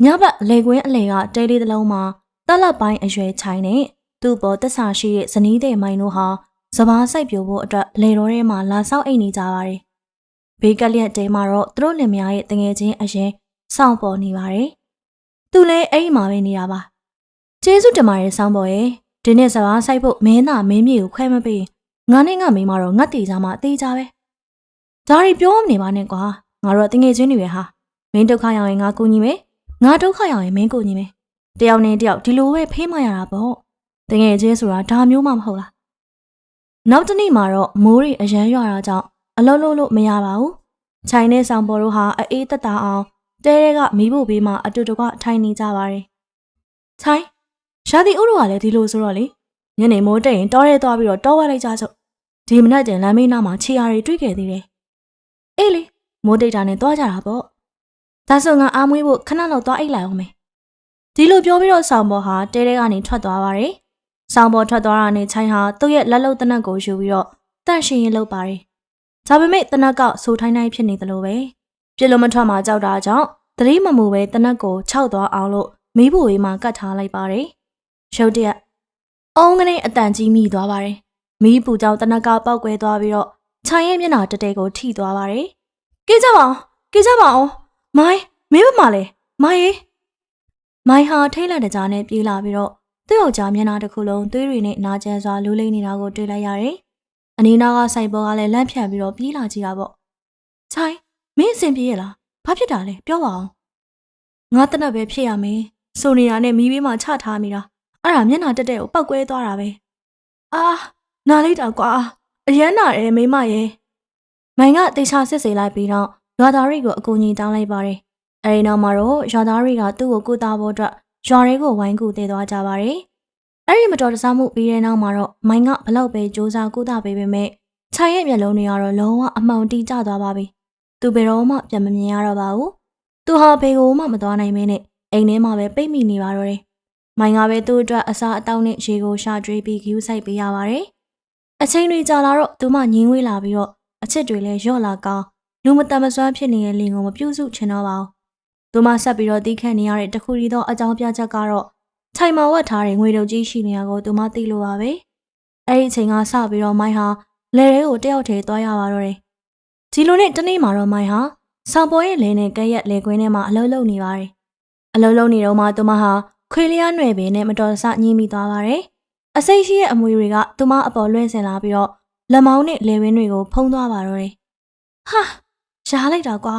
ညဘက်လေကွင်းအလေကတဲလေးတစ်လုံးမှာတက်လက်ပိုင်းအရွယ်ချိုင်နဲ့သူ့ပေါ်တက်ဆာရှိတဲ့ဇနီးတဲ့မိုင်တို့ဟာစပားစိုက်ပြိုဖို့အတွက်လေတော်ထဲမှာလာဆောက်အိတ်နေကြပါတယ်။ဘေးကလျက်တဲမှာတော့သူတို့လင်မယားရဲ့တငယ်ချင်းအရင်စောင့်ပေါ်နေပါတယ်။သူလည်းအိမ်မှာပဲနေတာပါ။ကျေးဇူးတင်ပါတယ်ဆောင်းပေါ်ရဲ့ဒီနေ့စပားစိုက်ဖို့မင်းသားမင်းမြေကိုခွဲမပေးငါနဲ့ငါမိမတော့ငတ်တီကြမှာအသေးကြပဲ။ဒါရီပြောမနေပါနဲ့ကွာငါတို့တငယ်ချင်းတွေပဲဟာမင်းဒုက္ခရောက်ရင်ငါကူညီမယ်ငါဒုက္ခရောက်ရင်မင်းကိုညီမယ်တယောက်နဲ့တယောက်ဒီလိုပဲဖေးမရတာပေါ့တကယ်ချင်းဆိုတာဒါမျိုးမှမဟုတ်လားနောက်တစ်နေ့မှာတော့မိုးရီအရန်ရွာတာကြောင့်အလုံးလုံးလို့မရပါဘူးချိုင်နဲ့ဆောင်ပေါ်တို့ဟာအေးတက်တာအောင်တဲတဲကမီးဖို့ဘေးမှာအတူတကွထိုင်နေကြပါတယ်ချိုင်ရှာတီဦးတို့ကလည်းဒီလိုဆိုတော့လေညနေမိုးတက်ရင်တောထဲသွားပြီးတော့တောဝက်လိုက်ကြစို့ဒီမနက်တင်လမ်းမေးနားမှာခြေရာတွေတွေ့ခဲ့သေးတယ်အေးလေမိုးတိတ်တာနဲ့သွားကြတာပေါ့ဒါဆိုငါအားမွေးဖို့ခဏလောက်သွားအိတ်လိုက်အောင်မယ်ဒီလိုပြောပြီးတော့ဆောင်ပေါ်ဟာတဲတဲကနေထွက်သွားပါတယ်ဆောင်ပေါ်ထွက်သွားတာနဲ့ချိုင်းဟာသူ့ရဲ့လက်လုံးတနက်ကိုယူပြီးတော့တန့်ရှင်ရင်လုပ်ပါတယ်ဒါပေမဲ့တနက်ကဆူထိုင်းထိုင်းဖြစ်နေသလိုပဲပြစ်လို့မထွက်မှကြောက်တာကြောင့်သတိမမူပဲတနက်ကိုခြောက်သွားအောင်လို့မီးဖို့ဝေးမှာကတ်ထားလိုက်ပါတယ်ရုတ်တရက်အုံးကနေအတန်ကြီးမိသွားပါတယ်မီးပူကြောင့်တနက်ကပောက်ကွဲသွားပြီးတော့ချိုင်းရဲ့မျက်နှာတတဲကိုထိသွားပါတယ်ကြေးကြပါအောင်မိုင်းမင်းမမလဲမိုင်းဟာထိတ်လန့်တကြားနဲ့ပြေးလာပြီးတော့သူ့ယောက်ျားမျက်နှာတစ်ခုလုံးသွေးတွေနဲ့နာကျန်းစွာလူးလိမ့်နေတာကိုတွေ့လိုက်ရတယ်။အနီးနားကဆိုင်ပေါ်ကလည်းလန့်ဖြန့်ပြီးတော့ပြေးလာကြည့်တာပေါ့။ချိုင်းမင်းအဆင်ပြေရလား။ဘာဖြစ်တာလဲပြောပါအောင်။ငါတနက်ပဲဖြစ်ရမယ်။ဆိုနေတာနဲ့မီးဘေးမှာချထားမိတာ။အဲ့ဒါမျက်နှာတက်တဲ့ကိုပောက်ကွဲသွားတာပဲ။အာနားလိုက်တာကွာ။အရန်နာတယ်မိမရဲ့။မိုင်ကတေချာစစ်စေလိုက်ပြီးတော့ရွာသားတွေကိုအကူအညီတောင်းလိုက်ပါတယ်။အဲဒီနောက်မှာတော့ရွာသားတွေကသူ့ကိုကုသဖို့အတွက်ရွာတွေကိုဝိုင်းကူတည်သွားကြပါတယ်။အဲ့ဒီမတော်တဆမှုပြီးတဲ့နောက်မှာတော့မိုင်ကဘလောက်ပဲစူးစမ်းကုသပေးပေမဲ့ခြိုင်ရဲ့မျက်လုံးတွေကတော့လုံးဝအမှောင်တီးကျသွားပါပြီ။သူဘယ်တော့မှပြန်မမြင်ရတော့ပါဘူး။သူဟာဘေကိုမှမသွားနိုင်မင်းနဲ့အိမ်ထဲမှာပဲပိတ်မိနေပါတော့တယ်။မိုင်ကပဲသူ့အတွက်အစာအသောက်နဲ့ရေကိုရှာကျွေးပြီးဂူးဆိုင်ပေးရပါတယ်။အချိန်တွေကြာလာတော့သူမငင်းဝေးလာပြီးတော့အချစ်တွေလည်းလျော့လာကောင်းလူမတန်မစွမ်းဖြစ်နေတဲ့လင်ကိုမပြုစုချင်တော့ပါဘူး။သူမဆက်ပြီးတော့တီးခတ်နေရတဲ့တခုရီသောအကြောင်းပြချက်ကတော့ခြိုင်မာဝတ်ထားတဲ့ငွေတုပ်ကြီးရှိနေရကိုသူမသိလို့ပါပဲ။အဲ့ဒီအချိန်ကစပြီးတော့မိုင်းဟာလယ်ထဲကိုတယောက်တည်းသွားရပါတော့တယ်။ဒီလိုနဲ့တနေ့မှာတော့မိုင်းဟာဆောင်ပေါ်ရဲ့လယ်နဲ့ကဲရက်လယ်ကွင်းထဲမှာအလုံးလုံးနေပါတယ်။အလုံးလုံးနေတော့မှသူမဟာခွေလျားຫນွယ်ပင်နဲ့မတော်တဆညှိမိသွားပါတယ်။အစိတ်ရှိရဲ့အမွေတွေကသူမအပေါ်လွှဲဆင်လာပြီးတော့လက်မောင်းနဲ့လယ်ဝင်းတွေကိုဖုံးသွားပါတော့တယ်။ဟာရှားလိုက်တာကွာ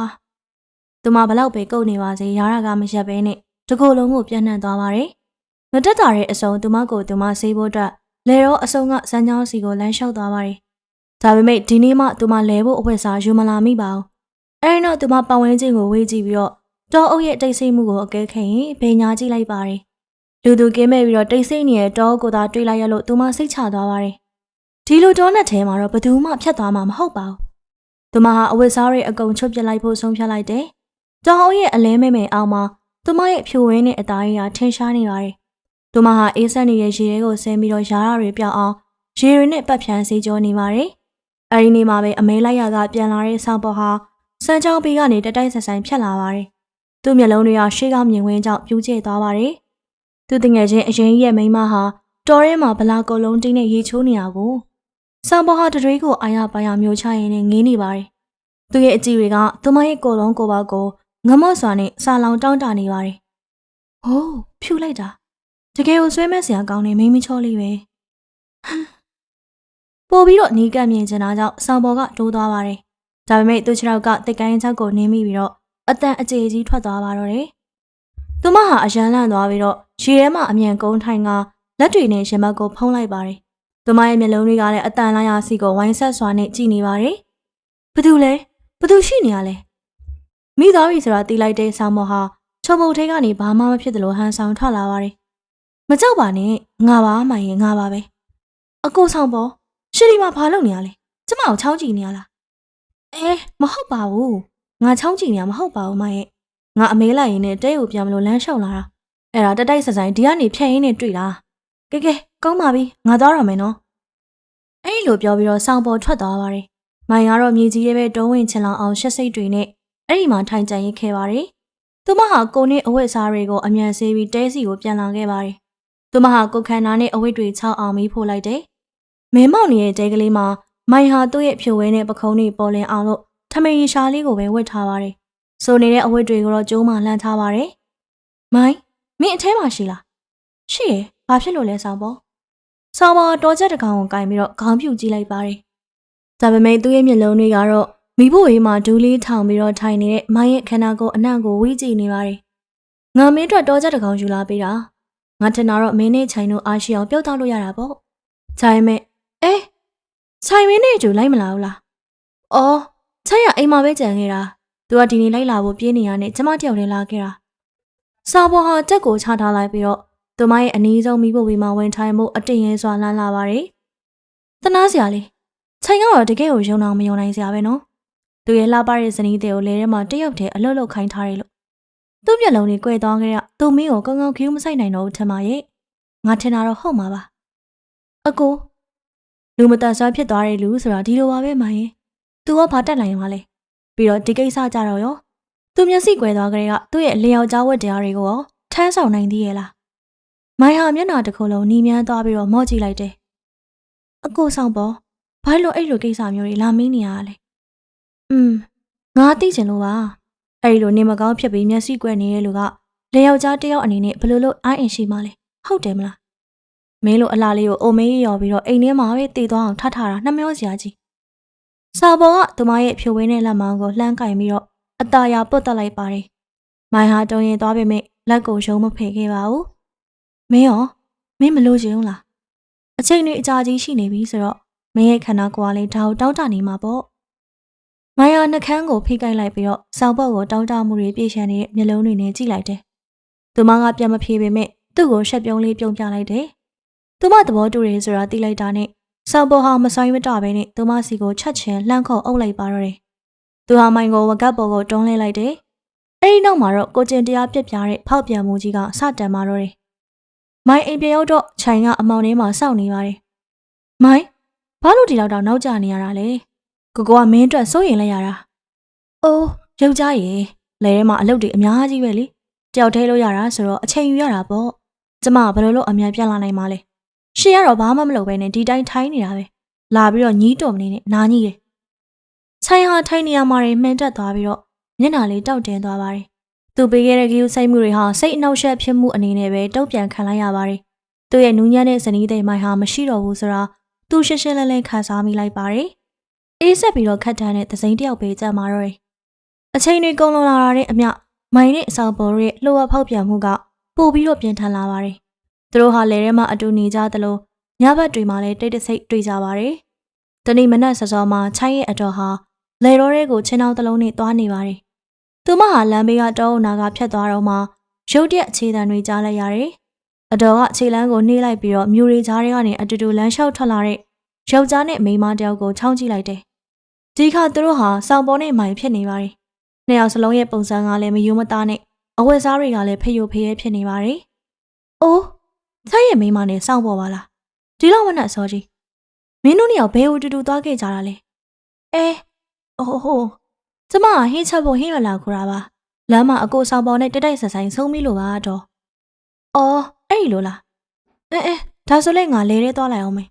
။သူမဘလောက်ပဲကုတ်နေပါစေရာရကမရက်ပဲနဲ့တကိုယ်လုံးကိုပြန့်နှံ့သွားပါတယ်။ငတက်တာတဲ့အစုံသူမကိုသူမဆေးဖို့အတွက်လဲတော့အစုံကစမ်းချောင်းစီကိုလမ်းလျှောက်သွားပါတယ်။ဒါပေမဲ့ဒီနေ့မှသူမလဲဖို့အဝတ်စားယူမလာမိပါဘူး။အဲဒီတော့သူမပတ်ဝန်းကျင်ကိုဝေးကြည့်ပြီးတော့တောအုပ်ရဲ့တိတ်ဆိတ်မှုကိုအကဲခတ်ရင်ဘေညာကြည့်လိုက်ပါတယ်။လူသူကင်းမဲ့ပြီးတော့တိတ်ဆိတ်နေတဲ့တောကိုသာတွေးလိုက်ရလို့သူမစိတ်ချသွားပါတယ်။ဒီလိုတောနဲ့ထဲမှာတော့ဘယ်သူမှဖြတ်သွားမှာမဟုတ်ပါဘူး။သူမဟာအဝတ်စားတွေအကုန်ချုပ်ပြလိုက်ဖို့ဆုံးဖြတ်လိုက်တယ်။တောအုပ်ရဲ့အလဲမဲမဲအောင်မှာသူမရဲ့ဖြူဝင်းနဲ့အသားရည်ဟာထင်ရှားနေပါတယ်။သူမဟာအေးဆက်နေတဲ့ရေထဲကိုဆင်းပြီးတော့ရာရတွေပြောက်အောင်ရေတွေနဲ့ပတ်ဖြန်းစေးကြောနေပါတယ်။အဲဒီနေ့မှာပဲအမဲလိုက်ရကပြန်လာတဲ့ဆောင်းပေါ်ဟာစမ်းချောင်းပေကနေတတိုက်ဆက်ဆိုင်ဖြတ်လာပါတယ်။သူ့မျက်လုံးတွေကရှေးကောင်းမြင်ကွင်းကြောင့်ပြူးကျသွားပါတယ်။သူတငယ်ချင်းအရင်ရဲ့မိန်းမဟာတော်ထဲမှာဗလာကုတ်လုံးတင်းနဲ့ရေချိုးနေတာကိုဆောင်းပေါ်ဟာတတွေးကိုအာရပါရမျိုးချရင်နဲ့ငင်းနေပါတယ်။သူ့ရဲ့အကြည့်တွေကသူမရဲ့ကိုယ်လုံးကိုယ်ပေါက်ကိုငမော့စွာနဲ့စာလောင်တောင်းတနေပါတယ်။ဟိုးဖြူလိုက်တာတကယ်ကိုဆွဲမဲ့စရာကောင်းနေမိမချောလေးပဲ။ပို့ပြီးတော့နီးကပ်မြင်ချင်တာကြောင့်ဆောင်ပေါ်ကတိုးသွားပါတယ်။ဒါပေမဲ့သူ့ခြေထောက်ကတိတ်ကိုင်းချောက်ကိုနင်းမိပြီးတော့အတန်အကြေကြီးထွက်သွားပါတော့တယ်။သူမဟာအရန်လန့်သွားပြီးတော့ရေထဲမှာအမြန်ကုန်းထိုင်ကလက်တွေနဲ့ရင်ဘတ်ကိုဖုံးလိုက်ပါတယ်။သူမရဲ့မျက်လုံးတွေကလည်းအတန်လိုင်းရာစီကိုဝိုင်းဆက်စွာနဲ့ကြည့်နေပါတယ်။ဘသူလဲဘသူရှိနေရလဲ။မိသားပြီဆိုတာတီးလိုက်တဲ့ဆောင်းမော်ဟာချုံမုတ်ထဲကနေဘာမှမဖြစ်သလိုဟန်ဆောင်ထွက်လာပါတယ်။မကြောက်ပါနဲ့ငါပါမှရင်ငါပါပဲ။အကိုဆောင်ပေါ်ရှီဒီမှာဘာလုပ်နေရလဲ။ကျမကိုချောင်းကြည့်နေရလား။မဟုတ်ပါဘူး။ငါချောင်းကြည့်နေရမဟုတ်ပါဘူးမရဲ့။ငါအမေးလိုက်ရင်နဲ့တဲကိုပြန်မလို့လမ်းလျှောက်လာတာ။အဲ့ဒါတတိုက်စဆိုင်ဒီကနေဖြတ်ရင်းနဲ့တွေ့တာ။ကဲကောင်းပါပြီငါသွားရမယ်နော်။အဲ့လိုပြောပြီးတော့ဆောင်းပေါ်ထွက်သွားပါတယ်။မိုင်ကတော့မြေကြီးရဲ့ပဲတုံးဝင်ချင်လောင်အောင်ရှက်စိတ်တွေနဲ့အဲ့ဒီမှာထိုင်ကြံရစ်ခဲ့ပါတယ်။ သူမဟာကိုနဲ့အဝတ်အစားတွေကိုအမြန်ဆေးပြီးတဲစီကိုပြန်လာခဲ့ပါတယ်။သူမဟာကိုခန္ဓာနဲ့အဝတ်တွေချောက်အောင်မီးဖို့လိုက်တယ်။မင်းမောင်နေတဲ့တဲကလေးမှာမိုင်ဟာသူ့ရဲ့ဖြိုဝဲနဲ့ပခုံးတွေပေါ်လင်အောင်လို့ထမိန်ရီရှာလေးကိုပဲဝတ်ထားပါတယ်။ဆိုနေတဲ့အဝတ်တွေကိုတော့ကျိုးမှလှမ်းထားပါတယ်။မိုင်မင်းအထဲမှာရှိလား။ရှိရဲ့။ဘာဖြစ်လို့လဲဆောင်ပေါ်။ဆောင်ပေါ်တော်ချက်တကောင်ကိုကင်ပြီးတော့ခေါင်းပြူကြည့်လိုက်ပါတယ်။ဒါပေမဲ့သူ့ရဲ့မျက်လုံးတွေကတော့မိဖို့ရေးမှာဒူးလေးထောင်ပြီးတော့ထိုင်နေတဲ့မိုင်းရဲ့ခန္ဓာကိုယ်အနှံ့ကိုဝေးကြည့်နေပါတယ်။ငါမင်းတို့တော်ချက်တကောင်ယူလာပေးတာ။ငါထင်တာတော့မင်းနဲ့ချိုင်တို့အားရှိအောင်ပြုတ်တောက်လို့ရတာပေါ့။ချိုင်မဲ့ချိုင်မင်းနဲ့အကျူလိုက်မလာဘူးလား။အော်ချိုင်ကအိမ်မှာပဲကြံခဲ့တာ။ तू ကဒီနေ့လိုက်လာဖို့ပြေးနေရနဲ့ကျမတယောက်တည်းလာခဲ့တာ။စာပေါ်ဟာတက်ကိုချထားလိုက်ပြီးတော့သူမရဲ့အနီးဆုံးမိဖို့ဝေးမှာဝင်ထိုင်မှုအတင်ရဲစွာလှမ်းလာပါတယ်။သနာစရာလေးချိုင်ကတော့တကယ်ကိုယုံအောင်မယုံနိုင်စရာပဲနော်။သူရဲ့လှပတဲ့ဇနီးတဲ့ကိုလေထဲမှာတယောက်တည်းအလုတ်လုတ်ခိုင်းထားတယ်လို့သူ့မျက်လုံးတွေကွယ်သွားခဲ့ရသူမင်းကိုကောင်းကောင်းခ ्यू မဆိုင်နိုင်တော့ဘူးထင်ပါရဲ့ငါထင်တာတော့ဟုတ်မှာပါအကိုလူမတန်ဆွမ်းဖြစ်သွားတဲ့လူဆိုတာဒီလိုပါပဲမိုင်းရင်သူကဘာတက်နိုင်မှာလဲပြီးတော့ဒီကိစ္စကြတော့ရောသူမျက်စိကွယ်သွားကြတဲ့ကသူ့ရဲ့လျှောက်ကြားဝတ်တရားတွေကိုရောထမ်းဆောင်နိုင်သေးရဲ့လားမိုင်းဟာမျက်နှာတစ်ခုလုံးနီးမြန်းသွားပြီးတော့မော့ကြည့်လိုက်တယ်အကိုဆောင်ပေါ်ဘာလို့အဲ့လိုကိစ္စမျိုးတွေလာမင်းနေရလဲငါသိချင်လို့ပါအဲ့လိုနေမကောင်းဖြစ်ပြီးမျက်စိကွယ်နေတဲ့လူကလေယောက်ျားတယောက်အနေနဲ့ဘယ်လိုလုပ်အိုင်းအင်ရှိမှလဲဟုတ်တယ်မလားမင်းလိုအလားလေးကိုအိုမေးရော်ပြီးတော့အိမ်ထဲမှာပဲတည်သွားအောင်ထားထားတာနှမျောစရာကြီးစာပေါ်ကသူမရဲ့ဖြိုဝင်းတဲ့လက်မောင်းကိုလှမ်းကင်ပြီးတော့အตาရပုတ်တက်လိုက်ပါတယ်မိုင်ဟာတုံရင်သွားပေမဲ့လက်ကိုရုံးမဖယ်ခဲ့ပါဘူးမင်းမလို့ချင်ဘူးလားအချိန်တွေအကြာကြီးရှိနေပြီဆိုတော့မင်းရဲ့ခန္ဓာကိုယ်ကလည်းဒါကိုတောင်းတနေမှာပေါ့မိုင်ယာနှကန်းကိုဖိကိုက်လိုက်ပြီးတော့စောင်ပုတ်ကိုတောင်းတမှုတွေပြည့်ရှမ်းနေတဲ့မျက်လုံးတွေနဲ့ကြည့်လိုက်တယ်။သူမကပြန်မဖြေပေမဲ့သူ့ကိုရှက်ပြုံးလေးပြုံးပြလိုက်တယ်။သူမသဘောတူတယ်ဆိုတာသိလိုက်တာနဲ့စောင်ပုတ်ဟာမဆိုင်မတပဲနဲ့သူမစီကိုချက်ချင်းလှမ်းခေါ်အုပ်လိုက်ပါတော့တယ်။သူဟာမိုင်ကိုဝကပ်ပေါ်ကိုတွန်းလှည့်လိုက်တယ်။အဲဒီနောက်မှာတော့ကိုကျင်တရားပြစ်ပြတဲ့ဖောက်ပြန်မှုကြီးကစတင်มาတော့တယ်။မိုင်အိမ်ပြန်ရောက်တော့ခြိုင်ကအမောင်ထဲမှာစောင့်နေပါတယ်။မိုင်ဘာလို့ဒီလောက်တောင်နောက်ကျနေရတာလဲ။ကိုကမင်းအတွက်စိုးရင်လိုက်ရတာ။အိုးယောက်ျားရေလဲထဲမှာအလုပ်တွေအများကြီးပဲလေ။တယောက်ထဲလို့ရတာဆိုတော့အချိန်ယူရတာပေါ့။ကျမကဘယ်လိုလုပ်အမြန်ပြန်လာနိုင်မှာလဲ။ရှင်ကတော့ဘာမှမလုပ်ဘဲနဲ့ဒီတိုင်းထိုင်းနေတာပဲ။လာပြီးတော့ညီးတုံနေနဲ့နားကြီးတယ်။ခြိုင်ဟာထိုင်းနေရမှာတွေမှန်တက်သွားပြီးတော့မျက်နှာလေးတောက်တင်သွားပါတယ်။သူပေးခဲ့တဲ့ဂီယူစိတ်မှုတွေဟာစိတ်အနှောက်အယှက်ဖြစ်မှုအနေနဲ့ပဲတုံ့ပြန်ခံလိုက်ရပါတယ်။သူ့ရဲ့နူးညံ့တဲ့ဇနီးတဲ့မိုင်ဟာမရှိတော့ဘူးဆိုတာသူရှင်းရှင်းလင်းလင်းခံစားမိလိုက်ပါတယ်။အေးဆက်ပြီးတော့ခတ်တန်းတဲ့သစိမ်းတယောက်ပဲကြံ့မာတော့တယ်။အချိန်တွေကုန်လွန်လာတာနဲ့အမျှမိုင်နဲ့အဆောင်ပေါ်ရဲ့လှုပ်ဝက်ဖောက်ပြန်မှုကပိုပြီးတော့ပြင်းထန်လာပါတယ်။သူတို့ဟာလေထဲမှာအတူနေကြသလိုညဘက်တွေမှာလည်းတိတ်တဆိတ်တွေ့ကြပါတယ်။တနေ့မနက်စောစောမှာချိုင်းရဲ့အတော်ဟာလေတော်တွေကိုချင်းအောင်တစ်လုံးနဲ့သွားနေပါတယ်။သူမဟာလမ်းဘေးကတောအုံနာကဖြတ်သွားတော့မှရုတ်တရက်အခြေတံတွေကြားလိုက်ရတယ်။အတော်ကခြေလမ်းကိုနှေးလိုက်ပြီးတော့မြူရီကြားတွေကနေအတူတူလမ်းလျှောက်ထွက်လာတဲ့ယောက်ျားနဲ့မိန်းမတယောက်ကိုချောင်းကြည့်လိုက်တယ်။ဒီခါသူတို့ဟာစောင်ပေါ်နဲ့မိုင်ဖြစ်နေပါတယ်။နှစ်ယောက်စလုံးရဲ့ပုံစံကလည်းမယိုးမသားနဲ့အဝတ်စားတွေကလည်းဖယိုဖယဲဖြစ်နေပါတယ်။အိုးဆိုင်ရဲ့မိန်းမနဲ့စောင့်ပေါ်ပါလား။ဒီလောက်မနဲ့စောကြီးမင်းတို့နှစ်ယောက်ဘယ်ကိုတူတူသွားခဲ့ကြတာလဲ။ကျမကဟင်းချက်ဖို့ဟင်းရွက်လာခေါ်တာပါ။လမ်းမှာအကိုဆောင်ပေါ်နဲ့တိုက်တိုက်ဆက်ဆိုင်ဆုံးပြီလို့ပါတော့။အော်အဲ့ဒီလိုလား။ဒါဆိုလည်းငါလဲထဲသွားလိုက်အောင်မယ်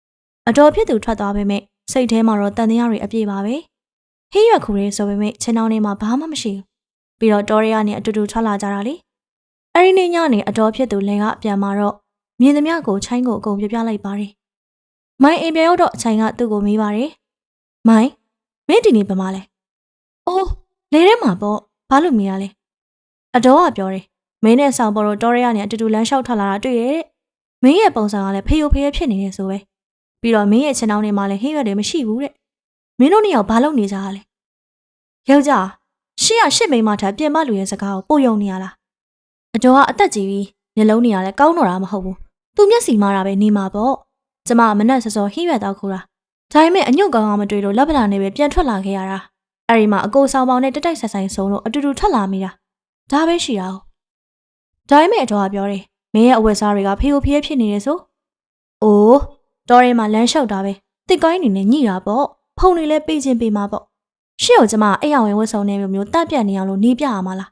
။အတော်ဖြစ်သူထွက်သွားပေမဲ့စိတ်ထဲမှာတော့တန်တရားတွေအပြည့်ပါပဲ။ဟင်းရွက်ခူရဲဆိုပေမဲ့ချင်းတောင်းထဲမှာဘာမှမရှိဘူး။ပြီးတော့တော်ရဲကနေအတူတူထွက်လာကြတာလေ။အဲ့ဒီနေ့ညနေအတော်ဖြစ်သူလင်ကပြန်มาတော့မြင်သမျှကိုချိုင်းကိုအကုန်ပြပြလိုက်ပါတယ်။မိုင်အိမ်ပြန်ရောက်တော့ချိုင်းကသူ့ကိုမေးပါတယ်။မိုင်မင်းဒီနေ့ဘာမှလဲ။အိုးလဲထဲမှာပေါ့ဘာလို့မေးရလဲ။အတော်ကပြောတယ်။မင်းနဲ့ဆောင်ပေါ်တော့တော်ရဲကနေအတူတူလမ်းလျှောက်ထွက်လာတာတွေ့ရဲ့။မင်းရဲ့ပုံစံကလည်းဖယိုဖယဲဖြစ်နေတယ်ဆိုပဲ။ပြီးတော့မင်းရဲ့ချင်းတောင်းထဲမှာလည်းဟင်းရွက်တွေမရှိဘူးတဲ့။မင်းတို့နှစ်ယောက်ဘာလုပ်နေကြတာလဲ။ယောက်ျားရှင့်ကရှစ်မိန်းမထပ်ပြင်မလူရဲ့စကားကိုပို့ယုံနေရလား။အတော်ကအသက်ကြီးပြီးမျက်လုံးတွေကလည်းကောင်းတော့တာမဟုတ်ဘူး။သူမျက်စီမာတာပဲနေမှာပေါ့။ကျမကမနဲ့စောစောဟင်းရွက်တော့ခိုးတာ။ဒါပေမဲ့အညုတ်ကောင်းအောင်မတွေ့လို့လက်ပလာနဲ့ပဲပြန်ထွက်လာခဲ့ရတာ။အဲဒီမှာအကိုဆောင်ပေါင်းနဲ့တိုက်တိုက်ဆက်ဆိုင်ဆုံးလို့အတူတူထွက်လာမိတာ။ဒါပဲရှိတာ။ဒါပေမဲ့အတော်ကပြောတယ်။မင်းရဲ့အဝတ်စားတွေကဖယိုဖယဲဖြစ်နေတယ်ဆို။အိုးတော်ရဲမှာလမ်းလျှောက်တာပဲတစ်ကိုင်းနေနဲ့ညိတာပေါ့ဖုံတွေလည်းပေးချင်းပေးမှာပေါ့ရှေ့ကိုကျမအိမ်အောင်ဝင်ဝတ်ဆောင်နေမျိုးတပ်ပြတ်နေအောင်လို့နေပြရမှာလား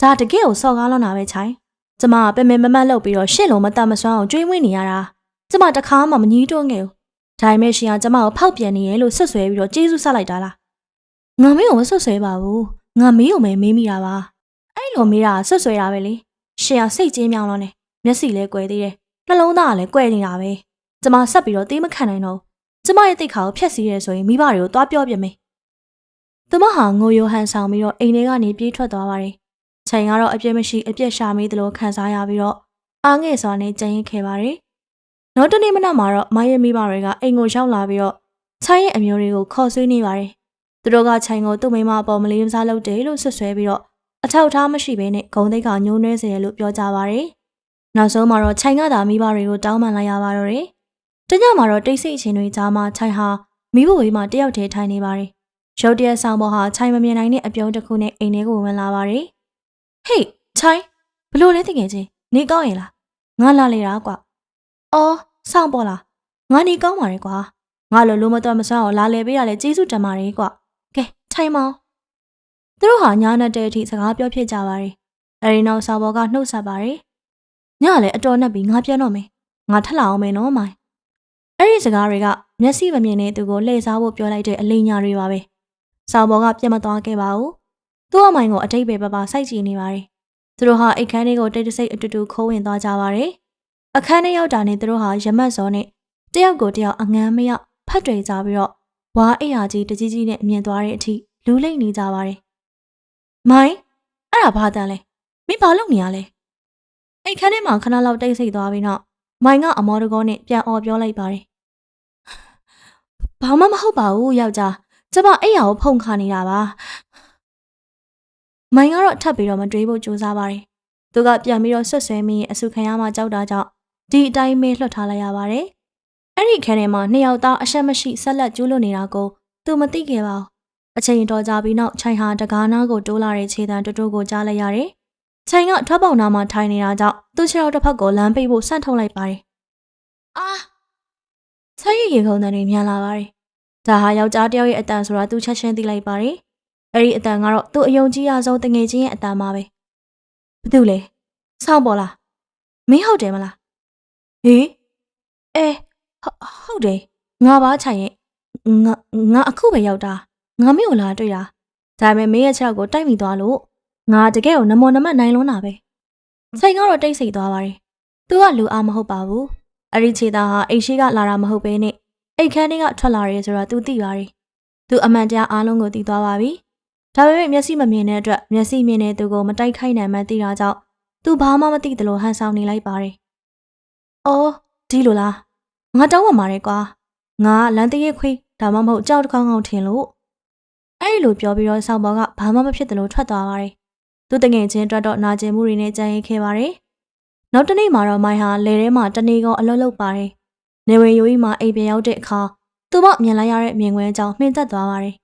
ဒါတကယ်ကိုစော်ကားလွန်တာပဲချိုင်းကျမပင်ပင်မမတ်လုပ်ပြီးတော့ရှင့်လုံးမတတ်မစွမ်းအောင်ကြွေးမွေးနေရတာကျမတခါမှမငြီးတွန်းခဲ့ဘူးဒါပေမဲ့ရှင်ကကျမကိုဖောက်ပြန်နေရဲ့လို့ဆွတ်ဆွဲပြီးတော့ကျေးဇူးဆက်လိုက်တာလားငါမင်းကိုမဆွတ်ဆွဲပါဘူးငါမင်းကိုမေးမိတာပါအဲ့လိုမေးတာဆွတ်ဆွဲတာပဲလေရှင်ကစိတ်ကြီးမြောင်းလို့နေမျက်စိလဲကွယ်သေးတယ်နှလုံးသားကလည်းကွယ်နေတာပဲကျမဆက်ပြီးတော့တေးမခံနိုင်တော့ကျမရဲ့တိတ်ခါကိုဖျက်ဆီးရဲဆိုရင်မိဘတွေကိုသွားပြောပြမယ်သူမဟာငိုယိုဟန်ဆောင်ပြီးတော့အိမ်ထဲကနေပြေးထွက်သွားပါတယ်ချိန်ကတော့အပြည့်မရှိအပြည့်ရှာမေးသလိုခံစားရပြီးတော့အားငယ်စွာနဲ့ကြံ့ရင်ခဲ့ပါတယ်နောက်တနေ့မနက်မှာတော့မရဲ့မိဘတွေကအိမ်ကိုရောက်လာပြီးတော့ချိုင်းရဲ့အမျိုးတွေကိုခေါ်ဆွေးနေပါတယ်သူတို့ကချိုင်းကိုသူ့မိမအပေါ်မလေးမစားလုပ်တယ်လို့ဆွဆွဲပြီးတော့အထောက်အထားမရှိဘဲနဲ့ဂုံသိက္ခာညှိုးနှွဲစေတယ်လို့ပြောကြပါတယ်နောက်ဆုံးမှာတော့ချိုင်းကသာမိဘတွေကိုတောင်းပန်လိုက်ရပါတော့တယ်တညမှာတော့တိတ်ဆိတ်အချင်းတွေကြားမှာချိုင်းဟာမိဘဝေးမှာတယောက်တည်းထိုင်နေပါတယ်ရုတ်တရက်ဆောင်ပေါ်ဟာချိုင်းမမြင်နိုင်တဲ့အပြုံးတစ်ခုနဲ့အိမ်ထဲကိုဝင်လာပါတယ်ဟေးချိုင်းဘလို့လဲတကယ်ချင်းနေကောင်းရင်လားငါလာလေတာကွာအော်ဆောင်ပေါ်လားငါနေကောင်းပါလေကွာငါလိုမတော်မဆန်းအောင်လာလေပေးရလဲကျေးဇူးတင်ပါတယ်ကွာကဲထိုင်မောင်းသူတို့ဟာညာနဲ့တဲ့အထိစကားပြောဖြစ်ကြပါတယ်အဲဒီနောက်ဆောင်ပေါ်ကနှုတ်ဆက်ပါတယ်ညလည်းအတော်နဲ့ပြီးငါပြန်တော့မယ်ငါထလာအောင်မယ်နော်မိုင်အဲ့ဒီစကားတွေကမျက်စိမမြင်တဲ့သူကိုလှည့်စားဖို့ပြောလိုက်တဲ့အလိညာတွေပါပဲဆောင်ပေါ်ကပြတ်မသွားခဲ့ပါဘူးသူ့အမိုင်ကိုအတိတ်ပဲပပစိုက်ကြည့်နေပါတယ်သူတို့ဟာအိတ်ခမ်းလေးကိုတိတ်တဆိတ်အတူတူခိုးဝင်သွားကြပါတယ်အခန်းထဲရောက်တာနဲ့သူတို့ဟာရမတ်စောနဲ့တယောက်ကိုတယောက်အငမ်းမရောက်ဖတ်တွေကြပြီးတော့ဝါအိယာကြီးတကြီးကြီးနဲ့မြင်သွားတဲ့အထိလူလိမ့်နေကြပါတယ်မိုင်းအဲ့ဒါဘာတန်လဲမင်းဘာလုပ်နေရလဲအိတ်ခမ်းထဲမှာခဏလောက်တိတ်ဆိတ်သွားပြီးတော့မိုင်းကအမောတကောနဲ့ပြန်អော်ပြောလိုက်ပါတယ်ဘာမှမဟုတ်ပါဘူးယောက်ျားကျမအိယာကိုဖုန်ခါနေတာပါမိုင်းကတော့ထပ်ပြီးတော့မတွေးဖို့ကြိုးစားပါတယ်သူကပြန်ပြီးတော့ဆွတ်ဆွဲမိရင်အဆုခံရမှကြောက်တာကြောင့်ဒီအတိုင်းပဲလွှတ်ထားလိုက်ရပါတယ်အဲ့ဒီခန်းထဲမှာနှစ်ယောက်သားအဆက်မရှိဆက်လက်ကျူးလွန်နေတာကိုသူမသိခဲ့ပါဘူးအချိန်တော်ကြာပြီးနောက်ချိုင်ဟာတကားနားကိုတိုးလာတဲ့ခြေတံတိုးတိုးကိုကြားလိုက်ရတယ်ချိုင်ကထွက်ပေါက်နားမှာထိုင်နေတာကြောင့်သူ့ခြေထောက်တစ်ဖက်ကိုလမ်းပိတ်ဖို့ဆန့်ထုတ်လိုက်ပါတယ်အာချိုင်ရဲ့ရေခုံတန်တွေမြန်လာပါတယ်ဒါဟာယောက်ျားတစ်ယောက်ရဲ့အတန်ဆိုတာသူချက်ချင်းသိလိုက်ပါတယ်အဲ့ဒီအတန်ကတော့သူ့အယုံကြည်ရဆုံးတငယ်ချင်းရဲ့အတန်ပါပဲဘာတူလဲဆောင်းပေါ်လားမင်းဟုတ်တယ်မလားဟေးဟုတ်တယ်ငါပါချိုင်ရဲ့ငါအခုပဲရောက်တာငါမင်းကိုလာတွေ့တာဒါပေမဲ့မင်းရဲ့ချက်ကိုတိုက်မိသွားလို့ငါတကယ်ကိုနမောနမတ်နိုင်လွန်းတာပဲချိုင်ကတော့တိတ်ဆိတ်သွားပါတယ်သူကလူအားမဟုတ်ပါဘူးအဲ့ဒီခြေသားဟာအိတ်ရှိကလာတာမဟုတ်ဘဲနဲ့အိတ်ခမ်းတွေကထွက်လာရဲဆိုတော့သူသိပါတယ်သူအမှန်တရားအားလုံးကိုသိသွားပါပြီဒါပေမဲ့မျက်စိမမြင်တဲ့အတွက်မျက်စိမြင်တဲ့သူကိုမတိုက်ခိုက်နိုင်မှသိတာကြောင့်သူဘာမှမသိသလိုဟန်ဆောင်နေလိုက်ပါတယ်။အော်ဒီလိုလားငါတောင်းပန်ပါတယ်ကွာ။ငါလမ်းတရဲခွေးဒါမှမဟုတ်ကြောက်တကောင်းကောင်းထင်လို့အဲ့လိုပြောပြီးတော့ဆောင်းပေါ်ကဘာမှမဖြစ်သလိုထွက်သွားပါတယ်။သူတငယ်ချင်းအတွက်တော့နာကျင်မှုတွေနဲ့ကြံရိပ်ခဲ့ပါတယ်။နောက်တနေ့မှာတော့မိုင်ဟာလေထဲမှာတနေကုန်အလုပ်လုပ်ပါတယ်။နေဝင်ယိုကြီးမှာအိမ်ပြန်ရောက်တဲ့အခါသူမမြင်လိုက်ရတဲ့မြင်ကွင်းအကြောင်းမှင်သက်သွားပါတယ်။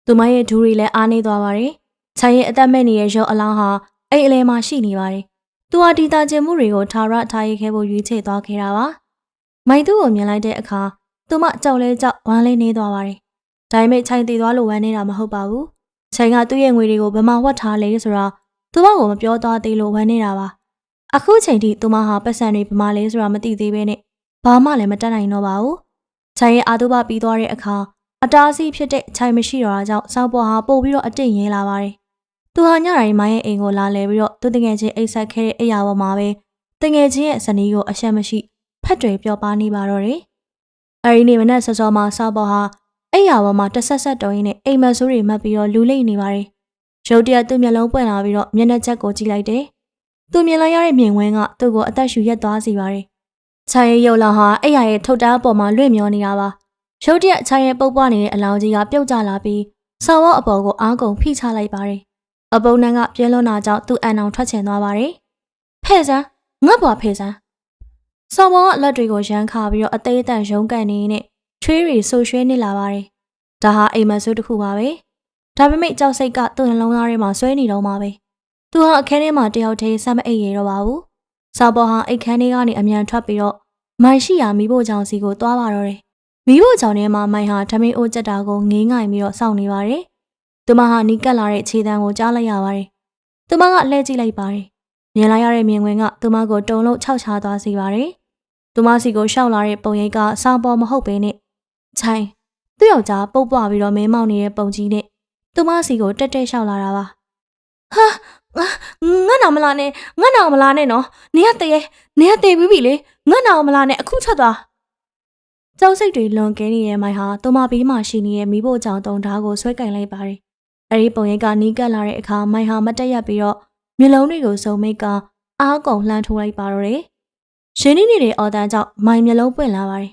သူမရဲ့ဒူးတွေလည်းအားနေသွားပါတယ်။ခြံရဲ့အသက်မဲ့နေတဲ့ရုပ်အလောင်းဟာအိမ်အလဲမှာရှိနေပါတယ်။သူဟာဒီတာကျင်မှုတွေကိုထားရခဲ့ဖို့ရွေးချယ်သွားခဲ့တာပါ။မိုင်သူ့ကိုမြင်လိုက်တဲ့အခါသူမကြောက်လဲကြောက်ဝမ်းလဲနေသွားပါတယ်။ဒါပေမဲ့ခြိုင်တည်သွားလို့ဝမ်းနေတာမဟုတ်ပါဘူး။ခြိုင်ကသူ့ရဲ့ငွေတွေကိုဘယ်မှာဝတ်ထားလဲဆိုတာသူမကိုမပြောသွားသေးလို့ဝမ်းနေတာပါ။အခုချိန်ထိသူမဟာပတ်စံတွေဘယ်မှာလဲဆိုတာမသိသေးဘဲနဲ့ဘာမှလည်းမတတ်နိုင်တော့ပါဘူး။ခြိုင်ရဲ့အာတုဘပြီးသွားတဲ့အခါအတားအဆီးဖြစ်တဲ့ခြိုင်မရှိတော့တာကြောင့်စောက်ပေါ်ဟာပို့ပြီးတော့အတင့်ရဲလာပါတယ်။သူဟာညတိုင်းမိုင်းရဲ့အိမ်ကိုလာလဲပြီးတော့သူတငယ်ချင်းအိတ်ဆက်ခဲ့တဲ့အရာပေါ်မှာပဲတငယ်ချင်းရဲ့ဇနီးကိုအရှက်မရှိဖက်တွေပြောပါနေပါတော့တယ်။အဲဒီနေ့မနက်စောစောမှာစောက်ပေါ်ဟာအိမ်ယာပေါ်မှာတဆက်ဆက်တော်ရင်းနဲ့အိမ်မက်ဆိုးတွေမှတ်ပြီးတော့လူလိမ့်နေပါတယ်။ရုတ်တရက်သူ့မျက်လုံးပွင့်လာပြီးတော့မျက်နှာချက်ကိုကြည့်လိုက်တယ်။သူမြင်လိုက်ရတဲ့မြင်ကွင်းကသူ့ကိုအသက်ရှူရက်သွားစေပါတယ်။ခြိုင်ရဲ့ရုပ်လောင်ဟာအိမ်ယာရဲ့ထုတ်တားပေါ်မှာလွင့်မျောနေတာပါ။ရုတ်တရက်ခြိုင်ရဲ့ပုတ်ပွားနေတဲ့အလောင်းကြီးကပြုတ်ကျလာပြီးဆောင်းဝအပေါ်ကိုအားကုန်ဖိချလိုက်ပါတယ်။အပုံနှံကပြဲလွန်းတာကြောင့်သူ့အန်အောင်ထွက်ချင်သွားပါတယ်။ဖဲ့စမ်းငတ်ပွားဖဲ့စမ်းဆောင်းဝကလက်တွေကိုရမ်းခါပြီးတော့အသေးအတန်ရုံးကန်နေနဲ့ချွေးရီဆူရွှဲနေလာပါတယ်။ဒါဟာအိမ်မက်ဆိုးတစ်ခုပါပဲ။ဒါပေမဲ့ကြောက်စိတ်ကသူ့နှလုံးသားထဲမှာဆွဲနေတော့မှာပဲ။သူဟာအခန်းထဲမှာတယောက်တည်းဆက်မအိပ်ရတော့ပါဘူး။ဆောင်းပေါ်ဟာအိတ်ခန်းထဲကနေအမြန်ထွက်ပြီးတော့မိုင်ရှိရာမိဖို့ကြောင့်စီကိုသွားပါတော့တယ်။မိဖို့ကြောင့်ထဲမှာမိုင်ဟာထမင်းအိုးကြက်တာကိုငေးငိုင်ပြီးတော့စောင့်နေပါတယ်။သူမဟာနီးကပ်လာတဲ့ခြေတံကိုကြားလိုက်ရပါတယ် သူမကလှည့်ကြည့်လိုက်ပါတယ်မြင်လိုက်ရတဲ့မြင်ကွင်းကသူမကိုတုံလုံးခြောက်ချသွားစေပါတယ်သူမစီကိုရှောက်လာတဲ့ပုံရိပ်ကစောင်းပေါ်မဟုတ်ဘဲနဲ့ချိုင်သူ့ယောက်ျားပုတ်ပွားပြီးတော့မဲမောက်နေတဲ့ပုံကြီးနဲ့သူမစီကိုတက်တက်ရှောက်လာတာပါဟာငါ့နောင်မလားနဲ့ငါ့နောင်မလားနဲ့နော်နေရတဲ့နေရတဲ့ပြီးပြီလေငါ့နောင်မလားနဲ့အခုထွက်သွားကျောင်းစိတ်တွေလွန်ကဲနေတဲ့မိုင်ဟာသူမဘေးမှာရှိနေတဲ့မိဖို့ကြောင့်တုံဓားကိုဆွဲကင်လိုက်ပါတယ်အဲဒီပုံရိပ်ကနီးကပ်လာတဲ့အခါမိုင်ဟာမတက်ရက်ပြီးတော့မျက်လုံးတွေကိုစုံမိတ်ကအားကုန်လှမ်းထိုးလိုက်ပါတော့တယ်ရှင်နီနေတဲ့အော်တန်းကြောင့်မိုင်မျက်လုံးပွင့်လာပါတယ်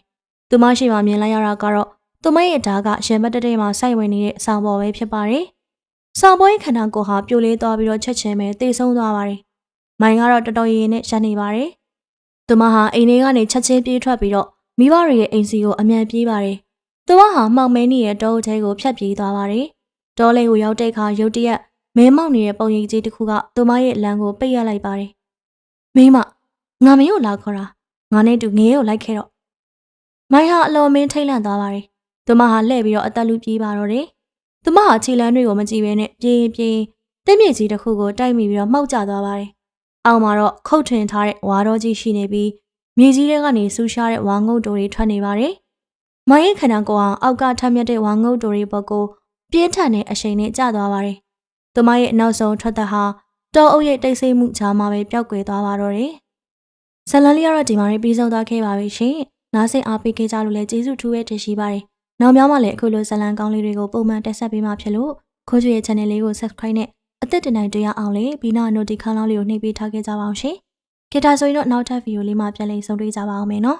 သူမရှိမှမြင်လိုက်ရတာကတော့သူမရဲ့ဓာတ်ကရှင်မတက်တဲ့မှာစိုက်ဝင်နေတဲ့ဆောင်းပေါ်ပဲဖြစ်ပါတယ်ဆောင်းပေါ်ရဲ့ခန္ဓာကိုယ်ဟာပြိုလေးသွားပြီးတော့ချက်ချင်းပဲတေဆုံးသွားပါတယ်မိုင်ကတော့တော်တော်ရည်နဲ့ရပ်နေပါတယ်သူမဟာအိမ်ထဲကနေချက်ချင်းပြေးထွက်ပြီးတော့မိဘတွေရဲ့အိမ်စီကိုအမြန်ပြေးပါတယ်သူမဟာမှောင်မဲနေတဲ့တောအုပ်ထဲကိုဖြတ်ပြေးသွားပါတယ်တောလေးကိုရောက်တဲ့အခါရုတ်တရက်မဲမောက်နေတဲ့ပုံရိပ်ကြီးတစ်ခုကသူမရဲ့လမ်းကိုပိတ်ရလိုက်ပါတယ်မိမငါမင်းကိုလာခေါ်တာငါနဲ့တူငဲကိုလိုက်ခဲ့တော့မိုင်ဟာအလော်မင်းထိတ်လန့်သွားပါတယ်သူမဟာလှည့်ပြီးတော့အသက်လူပြေးပါတော့တယ်သူမဟာခြေလမ်းတွေကိုမကြည့်ဘဲနဲ့ပြေးတက်မြေကြီးတစ်ခုကိုတိုက်မိပြီးတော့မှောက်ကျသွားပါတယ်အောက်မှာတော့ခုတ်ထွင်ထားတဲ့ဝါတော်ကြီးရှိနေပြီးမြေကြီးထဲကနေဆူရှားတဲ့ဝါငုတ်တိုတွေထွက်နေပါတယ်မိုင်ရဲ့ခန္ဓာကိုယ်ဟာအောက်ကထမ်းမြက်တဲ့ဝါငုတ်တိုတွေပေါ်ကိုပြင်းထန်တဲ့အရှိန်နဲ့ကျသွားပါတယ်သူမရဲ့နောက်ဆုံးထွက်သက်ဟာတောအုပ်ရဲ့တိတ်ဆိတ်မှုချာမှာပဲပျောက်ကွယ်သွားပါတော့တယ်ဇလန်လေးကတော့ဒီမှာပြီးဆုံးသွားခဲ့ပါပြီရှင်နားဆင်အားပေးခဲ့ကြလို့လည်းကျေးဇူးထူးပဲတင်ရှိပါတယ်နောက်များမှလည်းအခုလိုဇလန်ကောင်းလေးတွေကိုပုံမှန်တက်ဆက်ပေးမှဖြစ်လို့ခိုးကျွေရဲ့ channel လေးကို subscribe နဲ့အသက်တင်နိုင်တွေ့ရအောင်လေပြီးနောက် notification လေးကိုနှိပ်ပေးထားခဲ့ကြပါအောင်ရှင်ခေတ္တဆိုရင်တော့နောက်ထပ်ဗီဒီယိုလေးမှာပြန်လည်ဆုံတွေ့ကြပါအောင်မယ်နော်